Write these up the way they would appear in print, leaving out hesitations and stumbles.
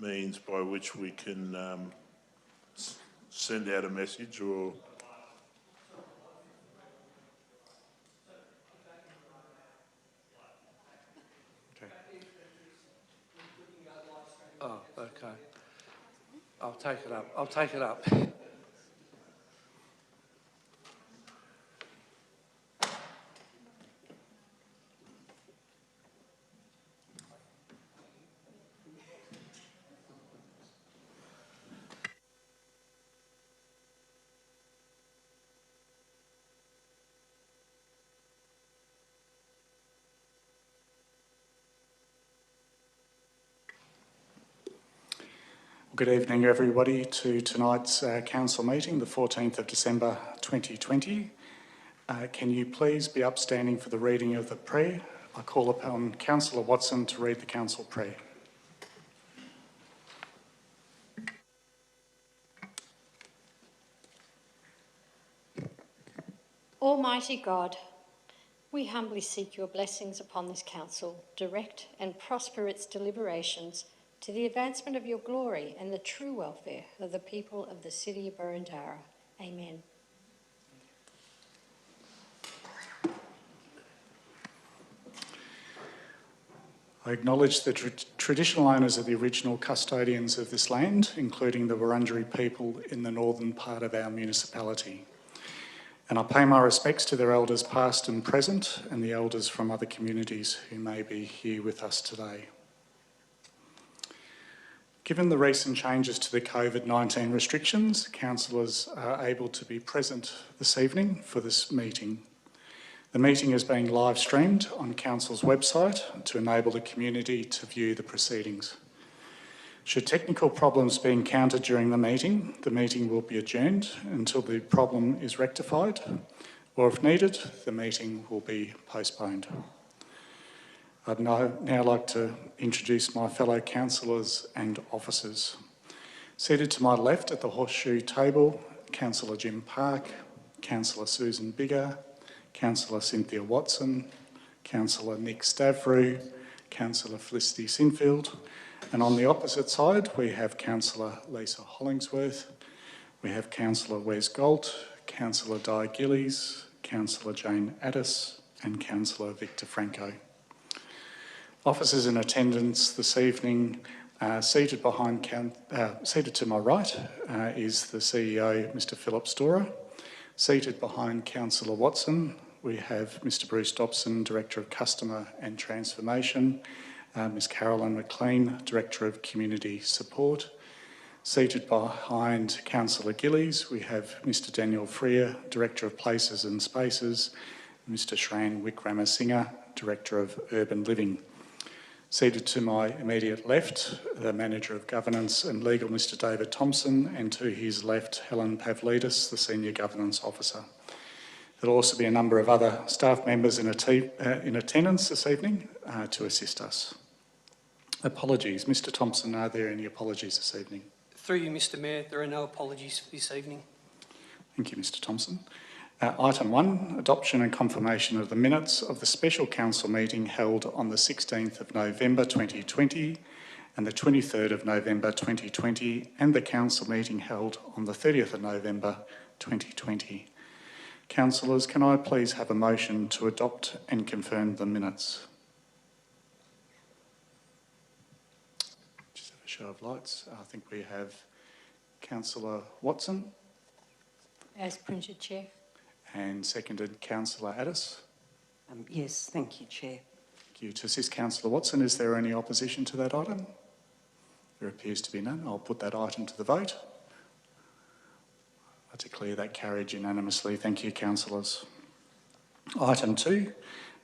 means by which we can send out a message or... Oh, okay. I'll take it up. I'll take it up. Good evening, everybody, to tonight's council meeting, the 14th of December 2020. Can you please be upstanding for the reading of the prayer? I call upon Councillor Watson to read the council prayer. Almighty God, we humbly seek your blessings upon this council, direct and prosper its deliberations to the advancement of your glory and the true welfare of the people of the city of Boroondara. Amen. I acknowledge the traditional owners of the original custodians of this land, including the Wurundjeri people in the northern part of our municipality. And I pay my respects to their elders past and present and the elders from other communities who may be here with us today. Given the recent changes to the COVID-19 restrictions, councillors are able to be present this evening for this meeting. The meeting is being live streamed on Council's website to enable the community to view the proceedings. Should technical problems be encountered during the meeting will be adjourned until the problem is rectified, or if needed, the meeting will be postponed. I'd now like to introduce my fellow councillors and officers. Seated to my left at the horseshoe table, Councillor Jim Park, Councillor Susan Biggar, Councillor Cynthia Watson, Councillor Nick Stavrou, Councillor Felicity Sinfield, and on the opposite side we have Councillor Lisa Hollingsworth, we have Councillor Wes Galt, Councillor Di Gillies, Councillor Jane Addis and Councillor Victor Franco. Officers in attendance this evening, seated to my right is the CEO, Mr Philip Storer. Seated behind Councillor Watson, we have Mr Bruce Dobson, Director of Customer and Transformation, Ms Carolyn McLean, Director of Community Support. Seated behind Councillor Gillies, we have Mr Daniel Freer, Director of Places and Spaces, Mr Shran Wickramasinghe, Director of Urban Living. Seated to my immediate left, the Manager of Governance and Legal, Mr David Thompson, and to his left, Helen Pavlidis, the Senior Governance Officer. There'll also be a number of other staff members in attendance this evening to assist us. Apologies. Mr Thompson, are there any apologies this evening? Through you, Mr Mayor, there are no apologies for this evening. Thank you, Mr Thompson. Item 1, adoption and confirmation of the minutes of the special council meeting held on the 16th of November 2020 and the 23rd of November 2020 and the council meeting held on the 30th of November 2020. Councillors, can I please have a motion to adopt and confirm the minutes? Just have a show of lights. I think we have Councillor Watson. As printed, Chair. And seconded Councillor Addis. Yes, thank you, Chair. Thank you. To assist Councillor Watson, is there any opposition to that item? There appears to be none. I'll put that item to the vote. I declare that carried unanimously. Thank you, councillors. Item 2,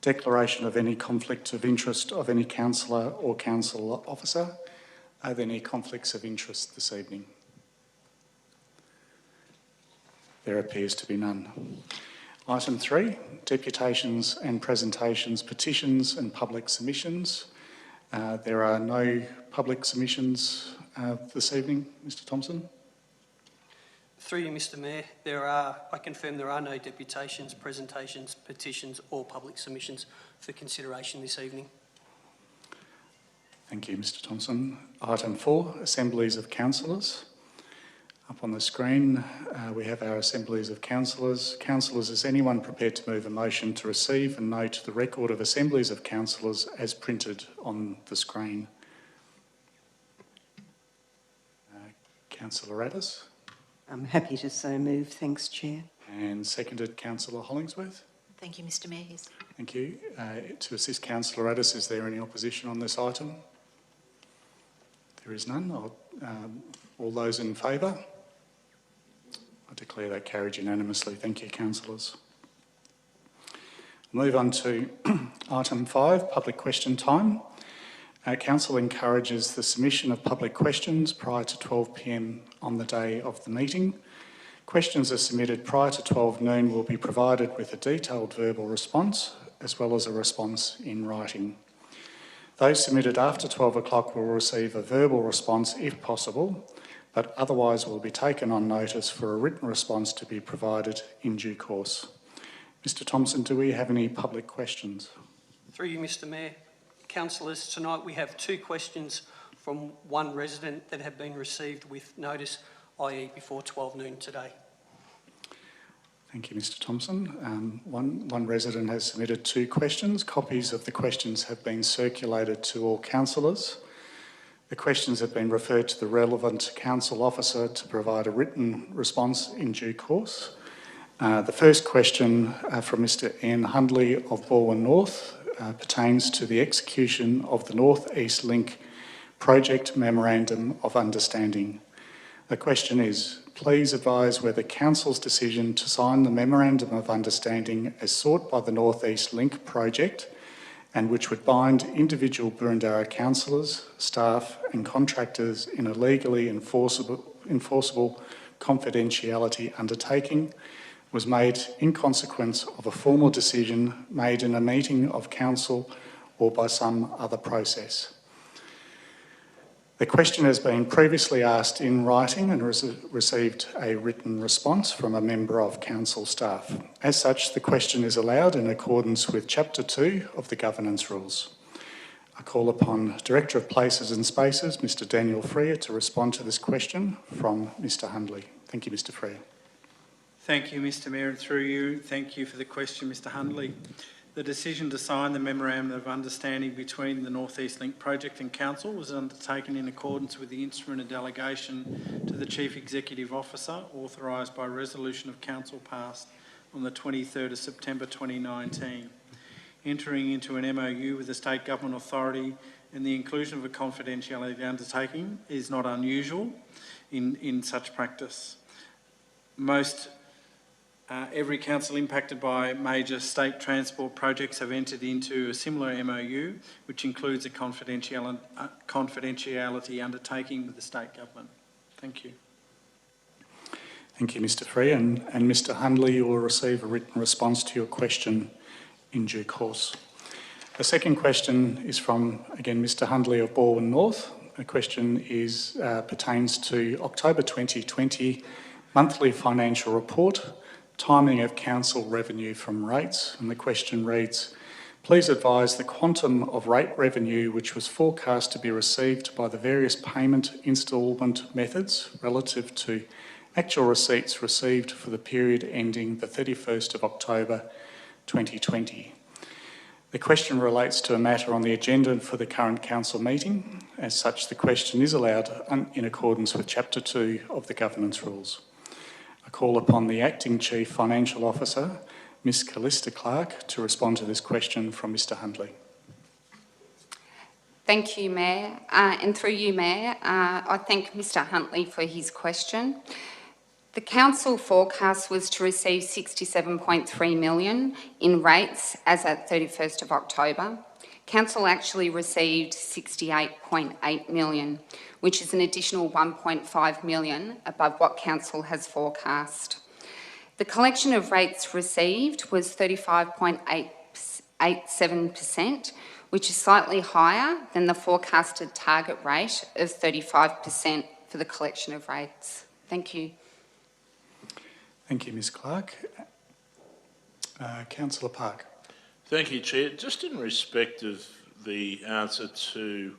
declaration of any conflict of interest of any councillor or council officer. Are there any conflicts of interest this evening? There appears to be none. Item 3, deputations and presentations, petitions and public submissions. There are no public submissions this evening, Mr Thompson. Through you, Mr Mayor, I confirm there are no deputations, presentations, petitions or public submissions for consideration this evening. Thank you, Mr Thompson. Item 4, Assemblies of Councillors. Up on the screen, we have our Assemblies of Councillors. Councillors, is anyone prepared to move a motion to receive and note the record of Assemblies of Councillors as printed on the screen? Councillor Addis. I'm happy to so move. Thanks, Chair. And seconded, Councillor Hollingsworth. Thank you, Mr Mayor. Yes. Thank you. To assist Councillor Addis, is there any opposition on this item? There is none. All those in favour? I declare that carried unanimously. Thank you, councillors. Move on to item 5, public question time. Council encourages the submission of public questions prior to 12 p.m. on the day of the meeting. Questions are submitted prior to 12 noon will be provided with a detailed verbal response as well as a response in writing. Those submitted after 12 o'clock will receive a verbal response if possible, but otherwise will be taken on notice for a written response to be provided in due course. Mr Thompson, do we have any public questions? Through you, Mr Mayor. Councillors, tonight we have 2 questions from one resident that have been received with notice, i.e. before 12 noon today. Thank you, Mr Thompson. One resident has submitted 2 questions. Copies of the questions have been circulated to all councillors. The questions have been referred to the relevant council officer to provide a written response in due course. The first question from Mr Ian Hundley of Balwyn North pertains to the execution of the North East Link Project Memorandum of Understanding. The question is, please advise whether Council's decision to sign the Memorandum of Understanding as sought by the North East Link project and which would bind individual Boroondara councillors, staff and contractors in a legally enforceable confidentiality undertaking was made in consequence of a formal decision made in a meeting of council or by some other process. The question has been previously asked in writing and received a written response from a member of council staff. As such, the question is allowed in accordance with Chapter 2 of the Governance Rules. I call upon Director of Places and Spaces, Mr Daniel Freer, to respond to this question from Mr Hundley. Thank you, Mr Freer. Thank you, Mr Mayor, and through you, thank you for the question, Mr Hundley. The decision to sign the Memorandum of Understanding between the North East Link Project and Council was undertaken in accordance with the instrument of delegation to the Chief Executive Officer, authorised by resolution of Council passed on the 23rd of September 2019. Entering into an MOU with the State Government Authority and the inclusion of a confidentiality undertaking is not unusual in such practice. Every council impacted by major state transport projects have entered into a similar MOU, which includes a confidentiality undertaking with the state government. Thank you. Thank you, Mr Freer. And Mr Hundley, you will receive a written response to your question in due course. The second question is from, again, Mr Hundley of Balwyn North. The question pertains to October 2020 monthly financial report, timing of council revenue from rates, and the question reads, please advise the quantum of rate revenue which was forecast to be received by the various payment instalment methods relative to actual receipts received for the period ending the 31st of October 2020. The question relates to a matter on the agenda for the current council meeting. As such, the question is allowed in accordance with Chapter 2 of the Governance Rules. I call upon the Acting Chief Financial Officer, Ms Callista Clark, to respond to this question from Mr Hundley. Thank you, Mayor. And through you, Mayor, I thank Mr Hundley for his question. The council forecast was to receive $67.3 million in rates as at 31st of October. Council actually received $68.8 million, which is an additional $1.5 million above what Council has forecast. The collection of rates received was 35.87%, which is slightly higher than the forecasted target rate of 35% for the collection of rates. Thank you. Thank you, Ms Clark. Councillor Park. Thank you, Chair. Just in respect of the answer to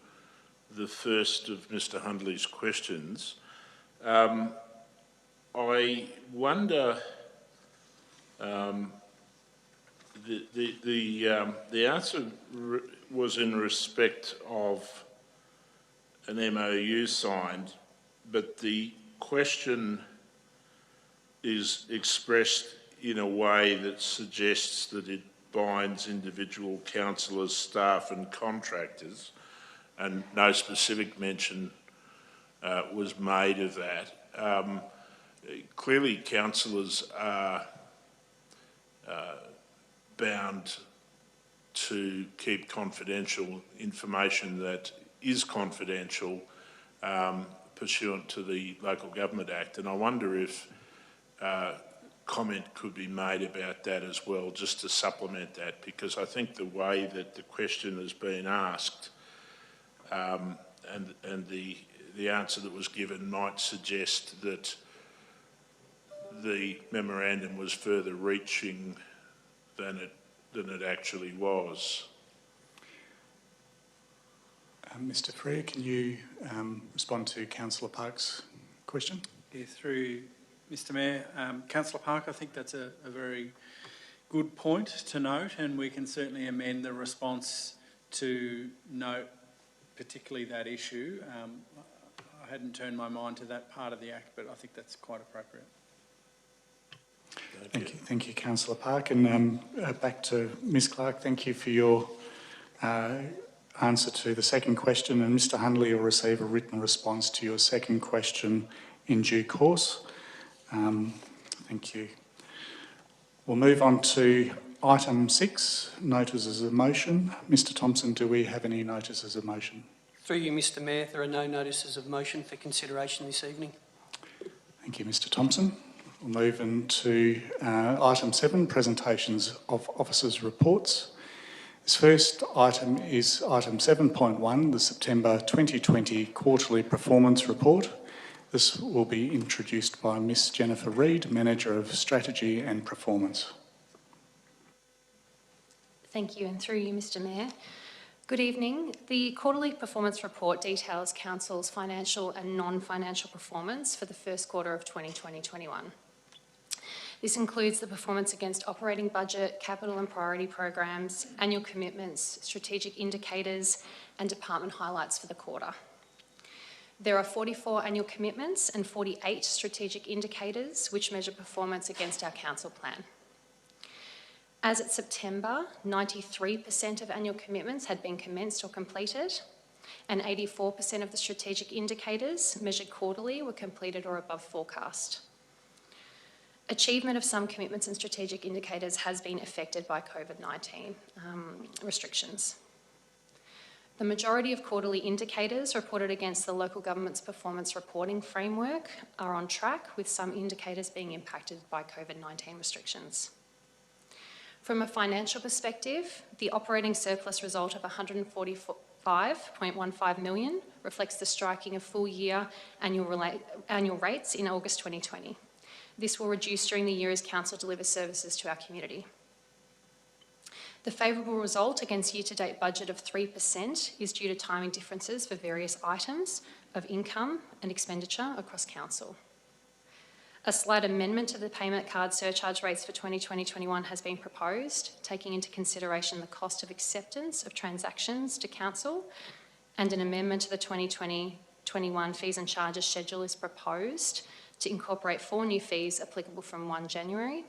the first of Mr. Hundley's questions. I wonder, the answer was in respect of an MOU signed, but the question is expressed in a way that suggests that it binds individual councillors, staff and contractors, and no specific mention was made of that. Clearly, councillors are bound to keep confidential information that is confidential pursuant to the Local Government Act, and I wonder if comment could be made about that as well, just to supplement that, because I think the way that the question has been asked and the answer that was given might suggest that the memorandum was further reaching than it actually was. Mr. Frere, can you respond to Councillor Park's question? Yeah, through Mr. Mayor. Councillor Park, I think that's a very good point to note, and we can certainly amend the response to note particularly that issue. I hadn't turned my mind to that part of the Act, but I think that's quite appropriate. Thank you, Councillor Park. And back to Ms Clark, thank you for your answer to the second question, and Mr Hundley will receive a written response to your second question in due course. Thank you. We'll move on to item 6, notices of motion. Mr Thompson, do we have any notices of motion? Through you, Mr. Mayor, there are no notices of motion for consideration this evening. Thank you, Mr Thompson. We'll move into item 7, presentations of officers' reports. This first item is item 7.1, the September 2020 quarterly performance report. This will be introduced by Ms Jennifer Reid, Manager of Strategy and Performance. Thank you, and through you, Mr Mayor. Good evening. The quarterly performance report details Council's financial and non-financial performance for the first quarter of 2020-21. This includes the performance against operating budget, capital and priority programs, annual commitments, strategic indicators, and department highlights for the quarter. There are 44 annual commitments and 48 strategic indicators which measure performance against our council plan. As at September, 93% of annual commitments had been commenced or completed, and 84% of the strategic indicators measured quarterly were completed or above forecast. Achievement of some commitments and strategic indicators has been affected by COVID-19 restrictions. The majority of quarterly indicators reported against the local government's performance reporting framework are on track, with some indicators being impacted by COVID-19 restrictions. From a financial perspective, the operating surplus result of $145.15 million reflects the striking of full-year annual rates in August 2020. This will reduce during the year as Council delivers services to our community. The favourable result against year-to-date budget of 3% is due to timing differences for various items of income and expenditure across Council. A slight amendment to the payment card surcharge rates for 2020-21 has been proposed, taking into consideration the cost of acceptance of transactions to Council, and an amendment to the 2020-21 fees and charges schedule is proposed to incorporate 4 new fees applicable from 1 January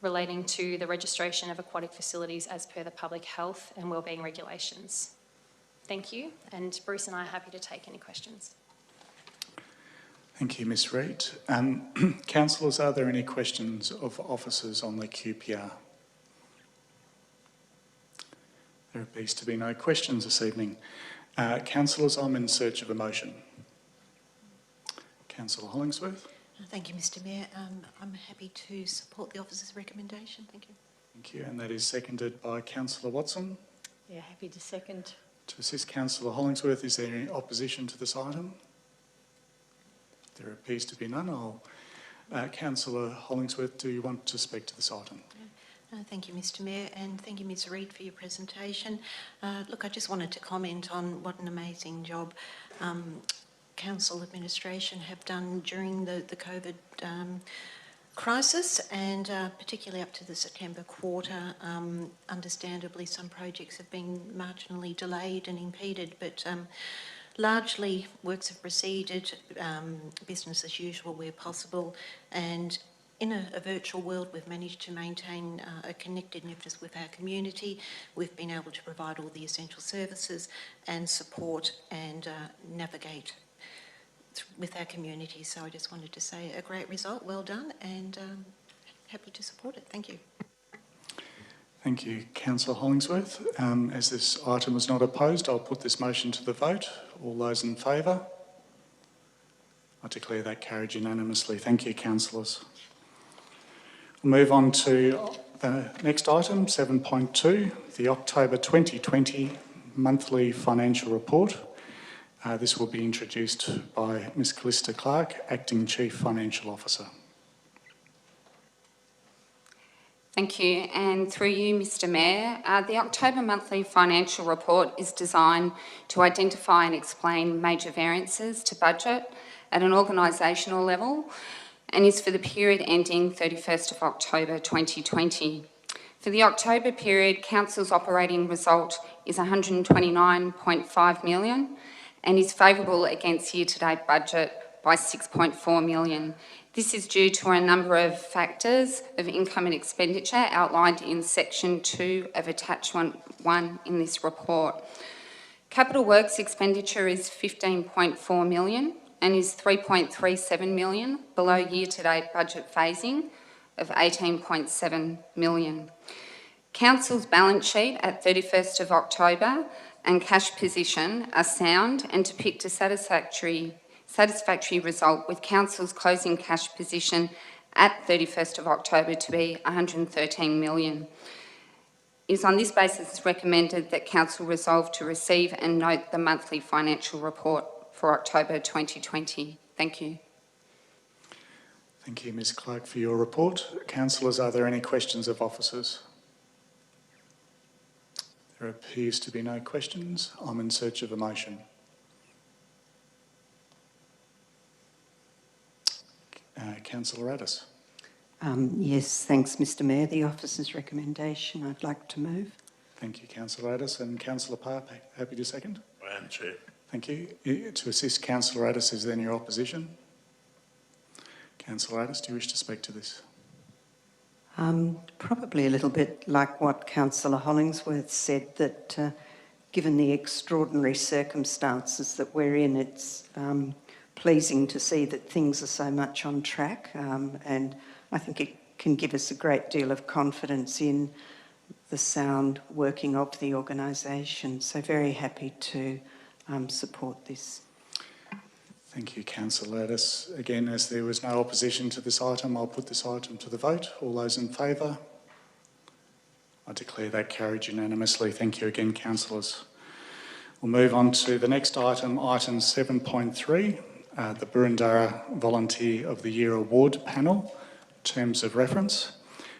relating to the registration of aquatic facilities as per the public health and wellbeing regulations. Thank you, and Bruce and I are happy to take any questions. Thank you, Ms Reid. Councillors, are there any questions of officers on the QPR? There appears to be no questions this evening. Councillors, I'm in search of a motion. Councillor Hollingsworth. Thank you, Mr Mayor. I'm happy to support the officer's recommendation. Thank you. Thank you, and that is seconded by Councillor Watson. Yeah, happy to second. To assist Councillor Hollingsworth, is there any opposition to this item? There appears to be none. Councillor Hollingsworth, do you want to speak to this item? Thank you, Mr Mayor, and thank you, Ms Reid, for your presentation. Look, I just wanted to comment on what an amazing job Council administration have done during the COVID crisis, and particularly up to the September quarter. Understandably, some projects have been marginally delayed and impeded, but largely works have proceeded, business as usual where possible, and in a virtual world we've managed to maintain a connectedness with our community. We've been able to provide all the essential services and support and navigate with our community. So I just wanted to say a great result, well done, and happy to support it. Thank you. Thank you, Councillor Hollingsworth. As this item was not opposed, I'll put this motion to the vote. All those in favour? I declare that carried unanimously. Thank you, councillors. We'll move on to the next item, 7.2, the October 2020 monthly financial report. This will be introduced by Ms Callista Clark, Acting Chief Financial Officer. Thank you, and through you, Mr Mayor, the October monthly financial report is designed to identify and explain major variances to budget at an organisational level and is for the period ending 31st of October 2020. For the October period, Council's operating result is $129.5 million and is favourable against year-to-date budget by $6.4 million. This is due to a number of factors of income and expenditure outlined in section 2 of attachment 1 in this report. Capital works expenditure is $15.4 million and is $3.37 million below year-to-date budget phasing of $18.7 million. Council's balance sheet at 31st of October and cash position are sound and depict a satisfactory result, with Council's closing cash position at 31st of October to be $113 million. It is on this basis recommended that Council resolve to receive and note the monthly financial report for October 2020. Thank you. Thank you, Ms Clark, for your report. Councillors, are there any questions of officers? There appears to be no questions. I'm in search of a motion. Councillor Addis. Yes, thanks, Mr Mayor. The officer's recommendation I'd like to move. Thank you, Councillor Addis. And Councillor Parr, happy to second? I am, Chair. Thank you. To assist Councillor Addis, is there any opposition? Councillor Addis, do you wish to speak to this? Probably a little bit like what Councillor Hollingsworth said, that given the extraordinary circumstances that we're in, it's pleasing to see that things are so much on track, and I think it can give us a great deal of confidence in the sound working of the organisation. So very happy to support this. Thank you, Councillor Addis. Again, as there was no opposition to this item, I'll put this item to the vote. All those in favour? I declare that carried unanimously. Thank you again, councillors. We'll move on to the next item, item 7.3, the Boroondara Volunteer of the Year Award Panel, Terms of Reference.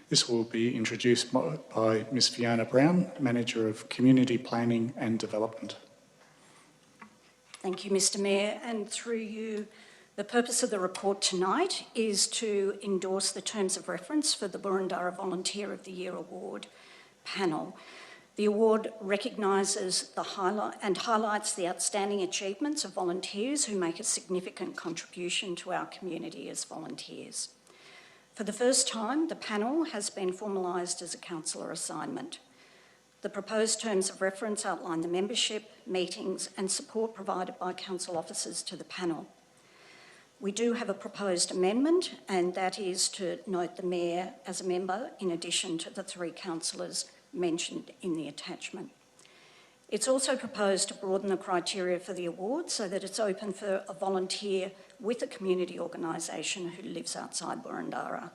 This will be introduced by Ms Fiona Brown, Manager of Community Planning and Development. Thank you, Mr Mayor, and through you, the purpose of the report tonight is to endorse the terms of reference for the Boroondara Volunteer of the Year Award panel. The award recognises and highlights the outstanding achievements of volunteers who make a significant contribution to our community as volunteers. For the first time, the panel has been formalised as a councillor assignment. The proposed terms of reference outline the membership, meetings and support provided by council officers to the panel. We do have a proposed amendment, and that is to note the Mayor as a member in addition to the 3 councillors mentioned in the attachment. It's also proposed to broaden the criteria for the award so that it's open for a volunteer with a community organisation who lives outside Boroondara.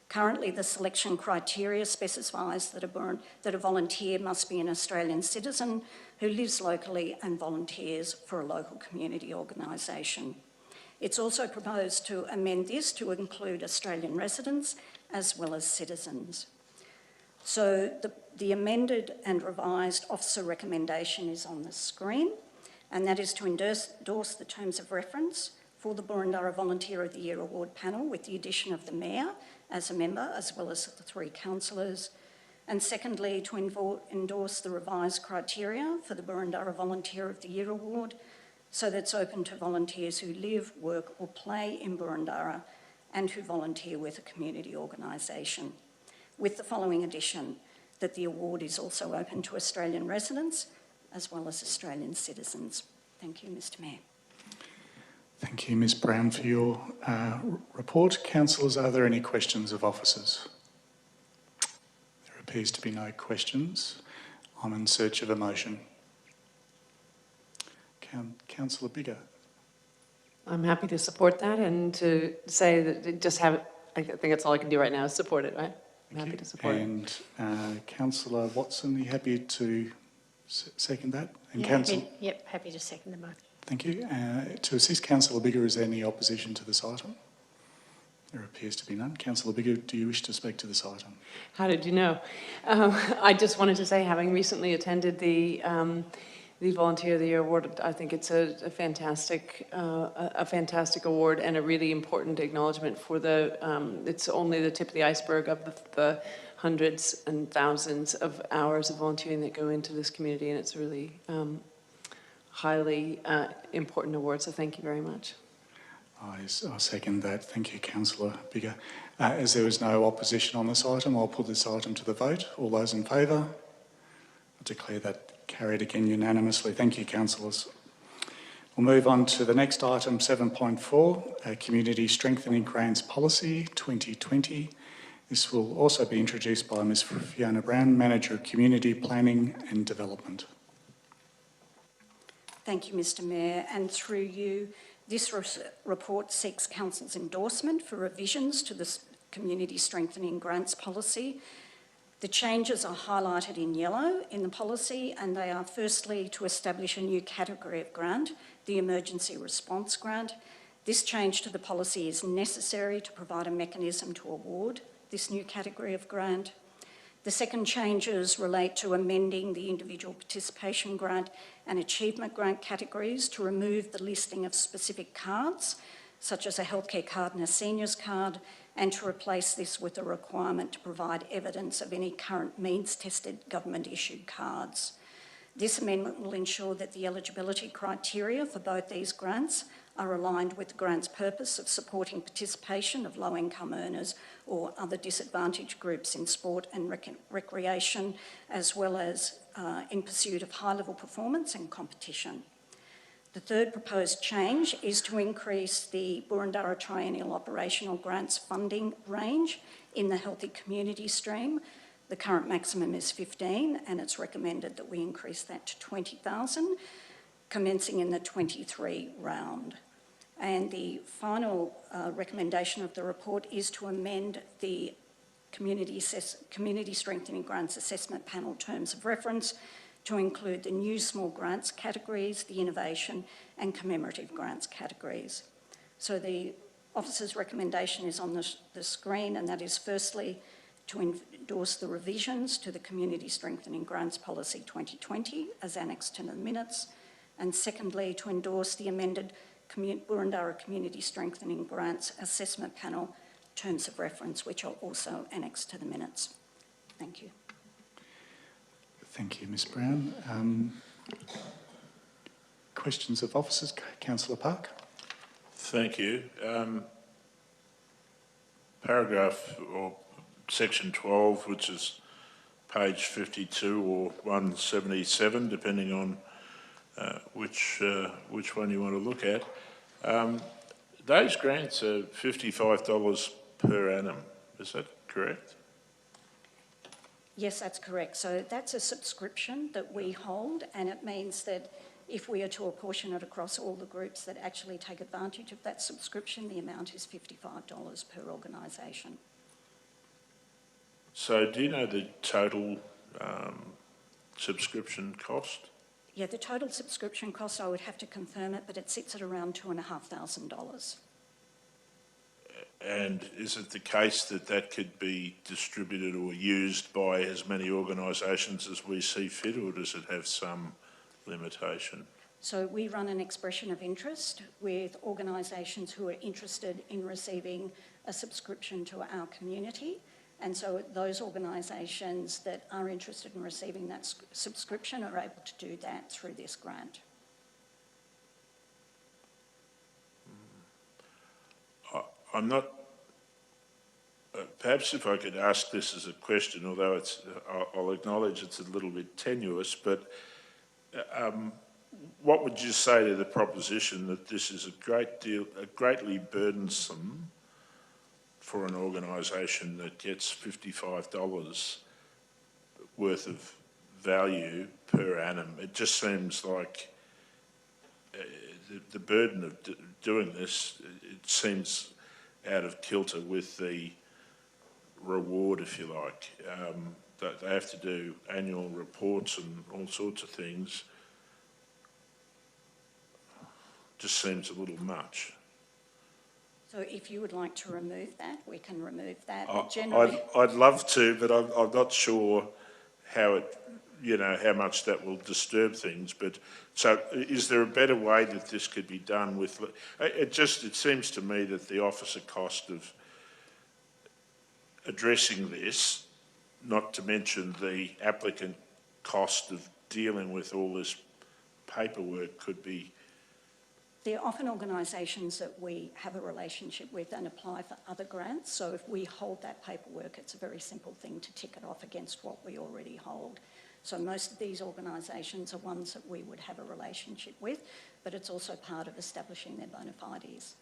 Currently, the selection criteria specifies that a volunteer must be an Australian citizen who lives locally and volunteers for a local community organisation. It's also proposed to amend this to include Australian residents as well as citizens. So the amended and revised officer recommendation is on the screen, and that is to endorse the terms of reference for the Burundara Volunteer of the Year Award panel with the addition of the Mayor as a member, as well as the 3 councillors. And secondly, to endorse the revised criteria for the Burundara Volunteer of the Year Award, so that it's open to volunteers who live, work or play in Burundara and who volunteer with a community organisation. With the following addition, that the award is also open to Australian residents as well as Australian citizens. Thank you, Mr Mayor. Thank you, Ms Brown, for your report. Councillors, are there any questions of officers? There appears to be no questions. I'm in search of a motion. Councillor Biggar. I'm happy to support that and to say that just have it, I think that's all I can do right now is support it, right? I'm happy to support it. And Councillor Watson, are you happy to second that? And Happy to second the motion. Thank you. To assist Councillor Biggar, is there any opposition to this item? There appears to be none. Councillor Biggar, do you wish to speak to this item? How did you know? I just wanted to say, having recently attended the Volunteer of the Year Award, I think it's a fantastic award and a really important acknowledgement for the. It's only the tip of the iceberg of the hundreds and thousands of hours of volunteering that go into this community, and it's a really highly important award. So thank you very much. I second that. Thank you, Councillor Biggar. As there is no opposition on this item, I'll put this item to the vote. All those in favour? I declare that carried again unanimously. Thank you, councillors. We'll move on to the next item, 7.4, Community Strengthening Grants Policy 2020. This will also be introduced by Ms Fiona Brown, Manager of Community Planning and Development. Thank you, Mr Mayor, and through you, this report seeks Council's endorsement for revisions to the Community Strengthening Grants Policy. The changes are highlighted in yellow in the policy, and they are firstly to establish a new category of grant, the Emergency Response Grant. This change to the policy is necessary to provide a mechanism to award this new category of grant. The second changes relate to amending the Individual Participation Grant and Achievement Grant categories to remove the listing of specific cards, such as a healthcare card and a seniors card, and to replace this with a requirement to provide evidence of any current means-tested government-issued cards. This amendment will ensure that the eligibility criteria for both these grants are aligned with the grant's purpose of supporting participation of low-income earners or other disadvantaged groups in sport and recreation, as well as in pursuit of high-level performance and competition. The third proposed change is to increase the Burundara Triennial Operational Grants funding range in the Healthy Community stream. The current maximum is 15, and it's recommended that we increase that to 20,000, commencing in the 23 round. And the final recommendation of the report is to amend the Community Strengthening Grants Assessment Panel Terms of Reference to include the new small grants categories, the innovation and commemorative grants categories. So the officer's recommendation is on the screen, and that is firstly to endorse the revisions to the Community Strengthening Grants Policy 2020 as annexed to the minutes, and secondly to endorse the amended Burundara Community Strengthening Grants Assessment Panel Terms of Reference, which are also annexed to the minutes. Thank you. Thank you, Ms Brown. Questions of officers? Councillor Park. Thank you. Paragraph or section 12, which is page 52 or 177, depending on which one you want to look at. Those grants are $55 per annum. Is that correct? Yes, that's correct. So that's a subscription that we hold, and it means that if we are to apportion it across all the groups that actually take advantage of that subscription, the amount is $55 per organisation. So do you know the total subscription cost? Yeah, the total subscription cost, I would have to confirm it, but it sits at around $2,500. And is it the case that that could be distributed or used by as many organisations as we see fit, or does it have some limitation? So we run an expression of interest with organisations who are interested in receiving a subscription to our community. And so those organisations that are interested in receiving that subscription are able to do that through this grant. I'm not, perhaps if I could ask this as a question, although I'll acknowledge it's a little bit tenuous, but what would you say to the proposition that this is greatly burdensome for an organisation that gets $55 worth of value per annum? It just seems like the burden of doing this, it seems out of kilter with the reward, if you like. That they have to do annual reports and all sorts of things. Just seems a little much. So if you would like to remove that, we can remove that. I'd love to, but I'm not sure how it, how much that will disturb things. But so is there a better way that this could be done with, it seems to me that the officer cost of addressing this, not to mention the applicant cost of dealing with all this paperwork, could be. There are often organisations that we have a relationship with and apply for other grants. So if we hold that paperwork, it's a very simple thing to tick it off against what we already hold. So most of these organisations are ones that we would have a relationship with, but it's also part of establishing their bona fides.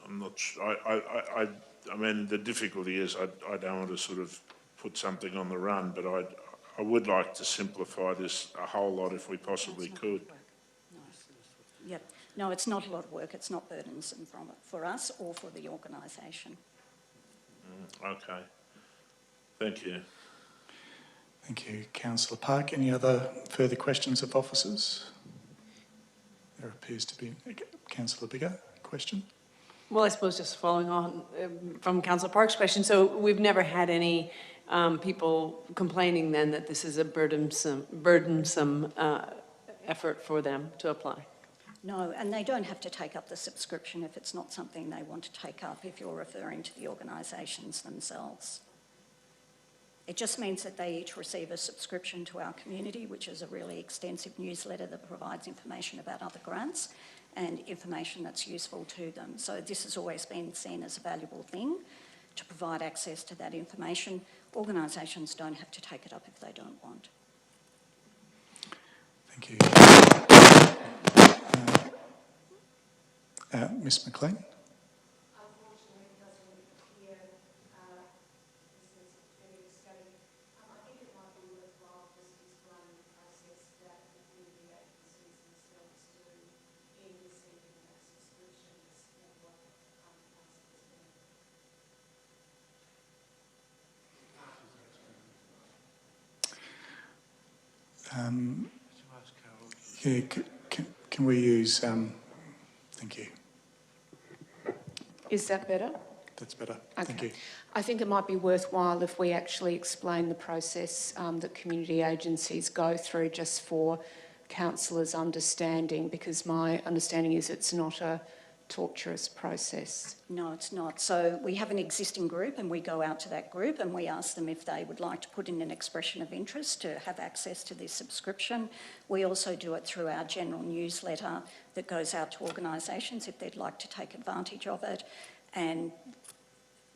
I'm not sure. I mean, the difficulty is I don't want to sort of put something on the run, but I would like to simplify this a whole lot if we possibly could. No. Yep. No, it's not a lot of work. It's not burdensome for us or for the organisation. Okay. Thank you. Thank you, Councillor Park. Any other further questions of officers? There appears to be Councillor Biggar, question. Well, I suppose just following on from Councillor Park's question, so we've never had any people complaining then that this is a burdensome effort for them to apply? No, and they don't have to take up the subscription if it's not something they want to take up, if you're referring to the organisations themselves. It just means that they each receive a subscription to our community, which is a really extensive newsletter that provides information about other grants and information that's useful to them. So this has always been seen as a valuable thing to provide access to that information. Organisations don't have to take it up if they don't want. Thank you. Ms McLean? Unfortunately, it doesn't appear this is a very study. I think it might be worthwhile just explaining the process that the community agencies themselves do in receiving those subscriptions and what Can we use, thank you. Is that better? That's better. Okay. Thank you. I think it might be worthwhile if we actually explain the process that community agencies go through, just for councillors' understanding, because my understanding is it's not a torturous process. No, it's not. So we have an existing group and we go out to that group and we ask them if they would like to put in an expression of interest to have access to this subscription. We also do it through our general newsletter that goes out to organisations if they'd like to take advantage of it. And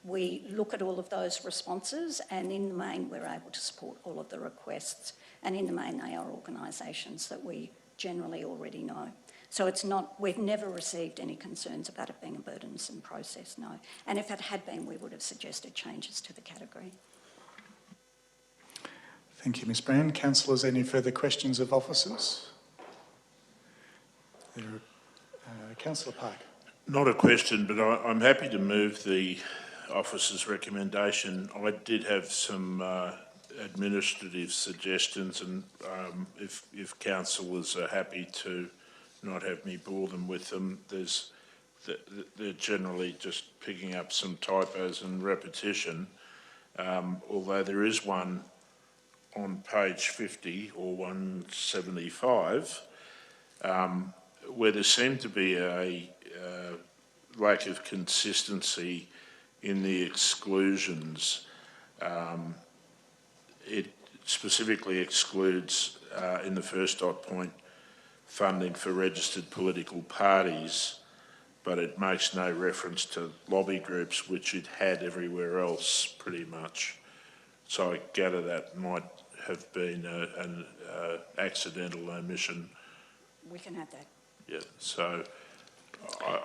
we look at all of those responses, and in the main we're able to support all of the requests, and in the main they are organisations that we generally already know. So it's not, we've never received any concerns about it being a burdensome process, no. And if it had been, we would have suggested changes to the category. Thank you, Ms Brand. Councillors, any further questions of officers? Councillor Park. Not a question, but I'm happy to move the officer's recommendation. I did have some administrative suggestions, and if councillors are happy to not have me bore them with them, they're generally just picking up some typos and repetition, although there is one on page 50 or 175 where there seemed to be a lack of consistency in the exclusions. It specifically excludes, in the first dot point, funding for registered political parties, but it makes no reference to lobby groups, which it had everywhere else, pretty much. So I gather that might have been an accidental omission. We can add that. Yeah, so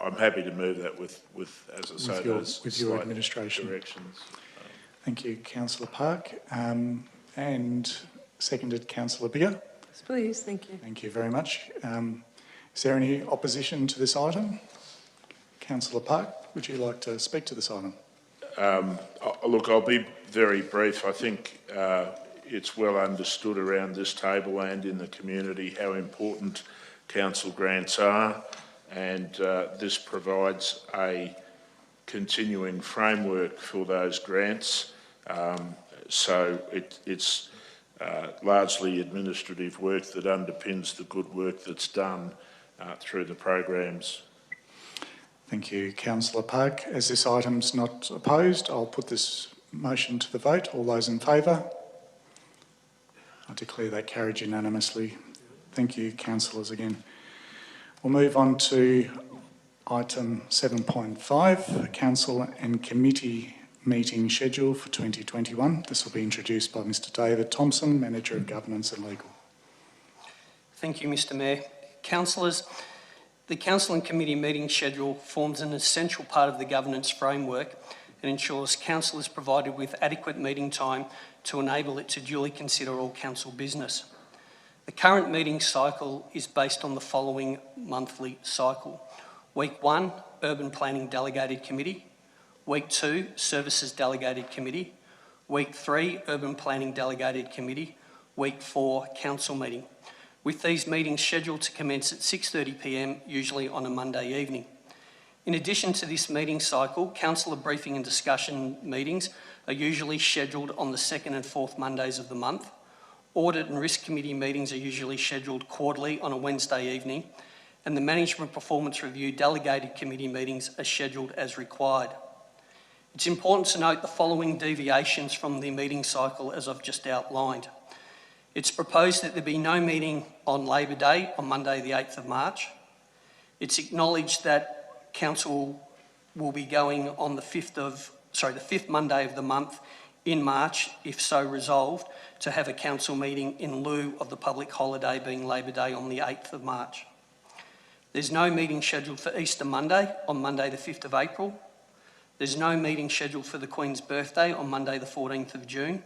I'm happy to move that with as I say, those with your slight administration. directions. Thank you, Councillor Park. And seconded, Councillor Biggar. Yes, please, thank you. Thank you very much. Is there any opposition to this item? Councillor Park, would you like to speak to this item? Look, I'll be very brief. I think it's well understood around this table and in the community how important council grants are, and this provides a continuing framework for those grants. So it's largely administrative work that underpins the good work that's done through the programs. Thank you, Councillor Park. As this item's not opposed, I'll put this motion to the vote. All those in favour? I declare that carried unanimously. Thank you, councillors, again. We'll move on to item 7.5, Council and Committee Meeting Schedule for 2021. This will be introduced by Mr David Thompson, Manager of Governance and Legal. Thank you, Mr Mayor. Councillors, the Council and Committee meeting schedule forms an essential part of the governance framework and ensures Council is provided with adequate meeting time to enable it to duly consider all Council business. The current meeting cycle is based on the following monthly cycle. Week 1, Urban Planning Delegated Committee. Week 2, Services Delegated Committee. Week 3, Urban Planning Delegated Committee. Week 4, Council meeting, with these meetings scheduled to commence at 6:30 p.m, usually on a Monday evening. In addition to this meeting cycle, councillor briefing and discussion meetings are usually scheduled on the 2nd and 4th Mondays of the month. Audit and Risk Committee meetings are usually scheduled quarterly on a Wednesday evening, and the Management Performance Review Delegated Committee meetings are scheduled as required. It's important to note the following deviations from the meeting cycle as I've just outlined. It's proposed that there be no meeting on Labor Day on Monday the 8th of March. It's acknowledged that Council will be going on the 5th Monday of the month in March, if so resolved, to have a Council meeting in lieu of the public holiday being Labor Day on the 8th of March. There's no meeting scheduled for Easter Monday on Monday the 5th of April. There's no meeting scheduled for the Queen's birthday on Monday the 14th of June.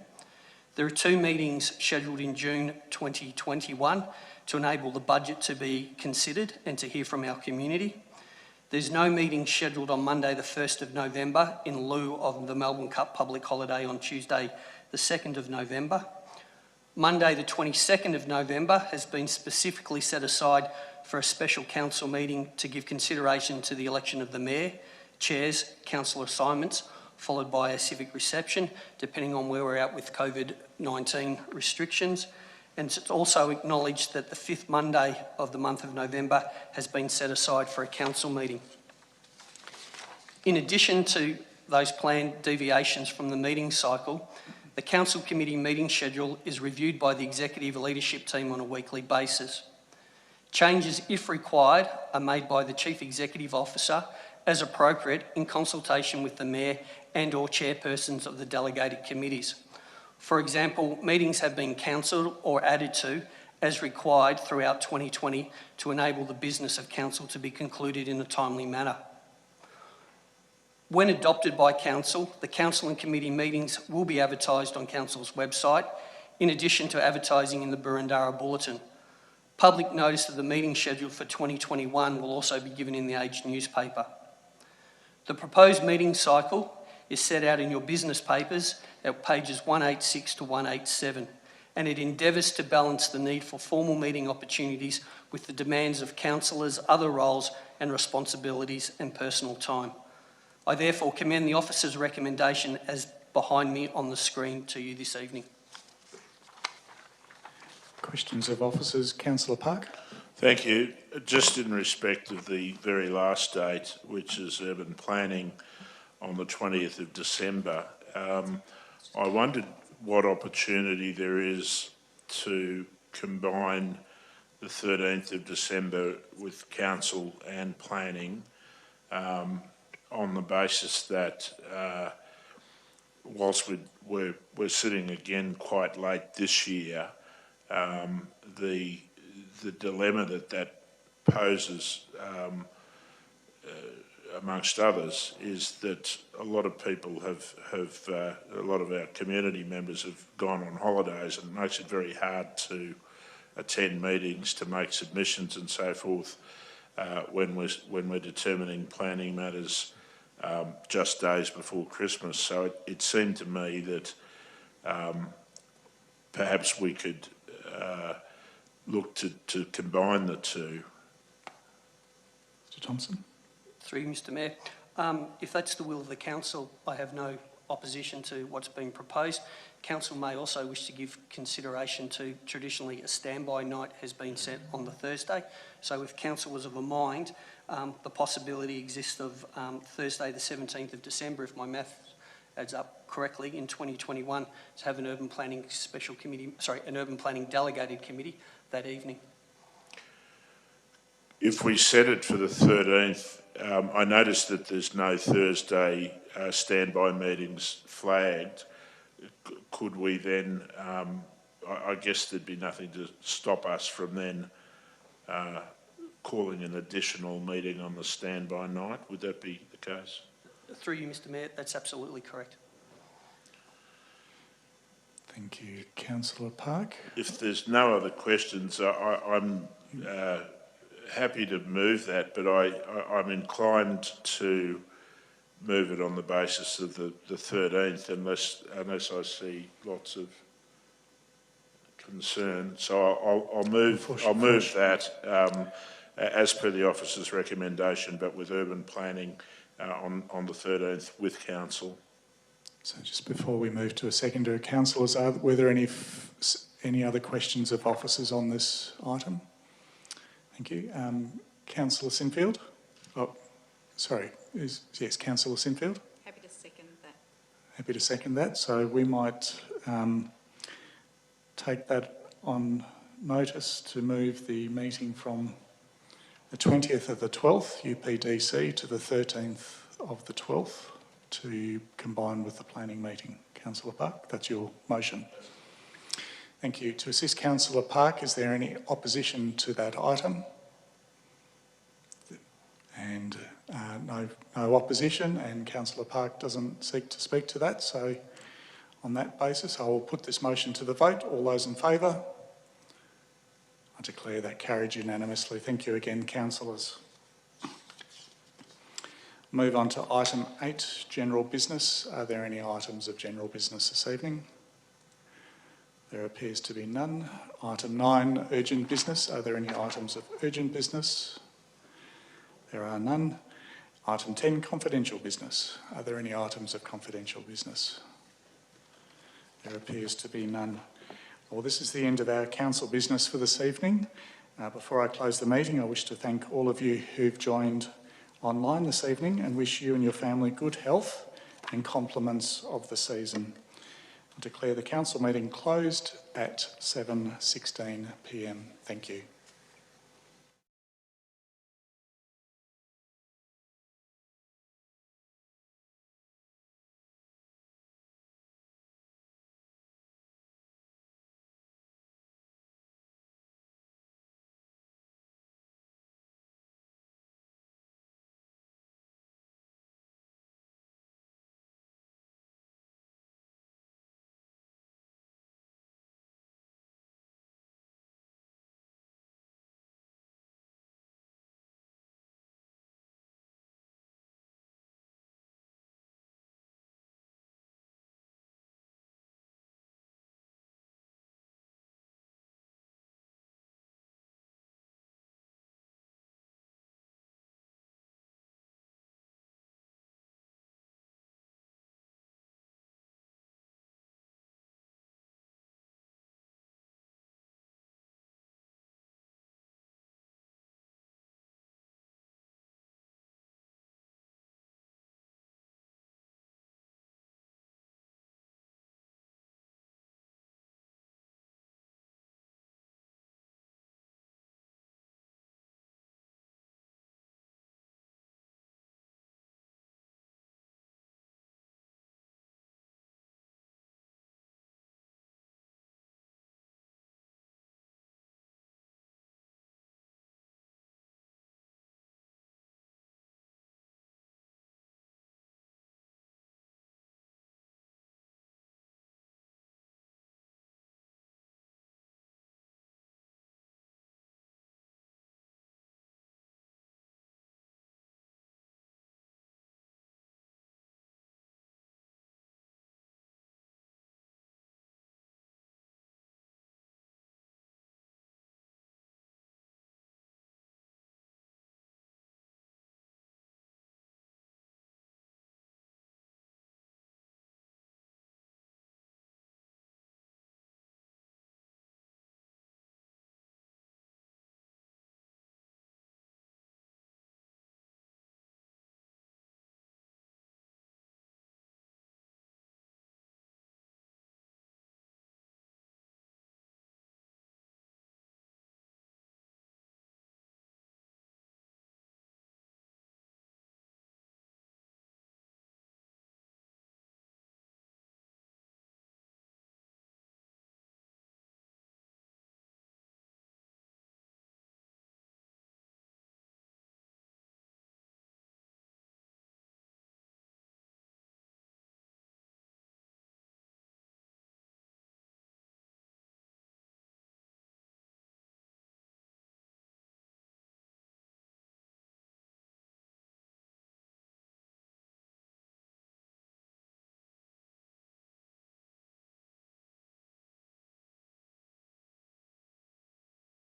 There are 2 meetings scheduled in June 2021 to enable the budget to be considered and to hear from our community. There's no meeting scheduled on Monday the 1st of November in lieu of the Melbourne Cup public holiday on Tuesday the 2nd of November. Monday the 22nd of November has been specifically set aside for a special council meeting to give consideration to the election of the Mayor, Chairs, council assignments, followed by a civic reception, depending on where we're at with COVID-19 restrictions. And it's also acknowledged that the 5th Monday of the month of November has been set aside for a council meeting. In addition to those planned deviations from the meeting cycle, the Council Committee meeting schedule is reviewed by the Executive Leadership Team on a weekly basis. Changes, if required, are made by the Chief Executive Officer as appropriate in consultation with the Mayor and/or chairpersons of the delegated committees. For example, meetings have been cancelled or added to as required throughout 2020 to enable the business of Council to be concluded in a timely manner. When adopted by Council, the Council and Committee meetings will be advertised on Council's website, in addition to advertising in the Boroondara Bulletin. Public notice of the meeting schedule for 2021 will also be given in the Age newspaper. The proposed meeting cycle is set out in your business papers at pages 186 to 187, and it endeavours to balance the need for formal meeting opportunities with the demands of councillors, other roles and responsibilities and personal time. I therefore commend the officer's recommendation as behind me on the screen to you this evening. Questions of officers. Councillor Park. Thank you. Just in respect of the very last date, which is urban planning on the 20th of December, I wondered what opportunity there is to combine the 13th of December with council and planning on the basis that whilst we're sitting again quite late this year, the dilemma that poses, amongst others, is that a lot of people a lot of our community members have gone on holidays, and it makes it very hard to attend meetings, to make submissions and so forth when we're determining planning matters just days before Christmas. So it seemed to me that perhaps we could look to combine the two. Mr Thompson. Through you, Mr Mayor. If that's the will of the council, I have no opposition to what's being proposed. Council may also wish to give consideration to, traditionally a standby night has been set on the Thursday. So if council was of a mind, the possibility exists of Thursday the 17th of December, if my math adds up correctly, in 2021, to have an urban planning special committee, an urban planning delegated committee that evening. If we set it for the 13th, I noticed that there's no Thursday standby meetings flagged. Could we then, I guess there'd be nothing to stop us from then calling an additional meeting on the standby night. Would that be the case? Through you, Mr Mayor, that's absolutely correct. Thank you. Councillor Park. If there's no other questions, I'm happy to move that, but I'm inclined to move it on the basis of the 13th, unless I see lots of concern. So I'll move that as per the officer's recommendation, but with urban planning on the 13th with council. So just before we move to a seconder, councillors, were there any other questions of officers on this item? Thank you. Councillor Sinfield? Oh, sorry. Yes, Councillor Sinfield? Happy to second that. Happy to second that. So we might take that on notice to move the meeting from the 20th of the 12th, UPDC, to the 13th of the 12th to combine with the planning meeting. Councillor Park, that's your motion. Thank you. To assist Councillor Park, is there any opposition to that item? And no opposition, and Councillor Park doesn't seek to speak to that. So on that basis, I will put this motion to the vote. All those in favour? I declare that carried unanimously. Thank you again, councillors. Move on to item 8, general business. Are there any items of general business this evening? There appears to be none. Item 9, urgent business. Are there any items of urgent business? There are none. Item 10, confidential business. Are there any items of confidential business? There appears to be none. Well, this is the end of our council business for this evening. Before I close the meeting, I wish to thank all of you who've joined online this evening and wish you and your family good health and compliments of the season. I declare the council meeting closed at 7:16 p.m. Thank you.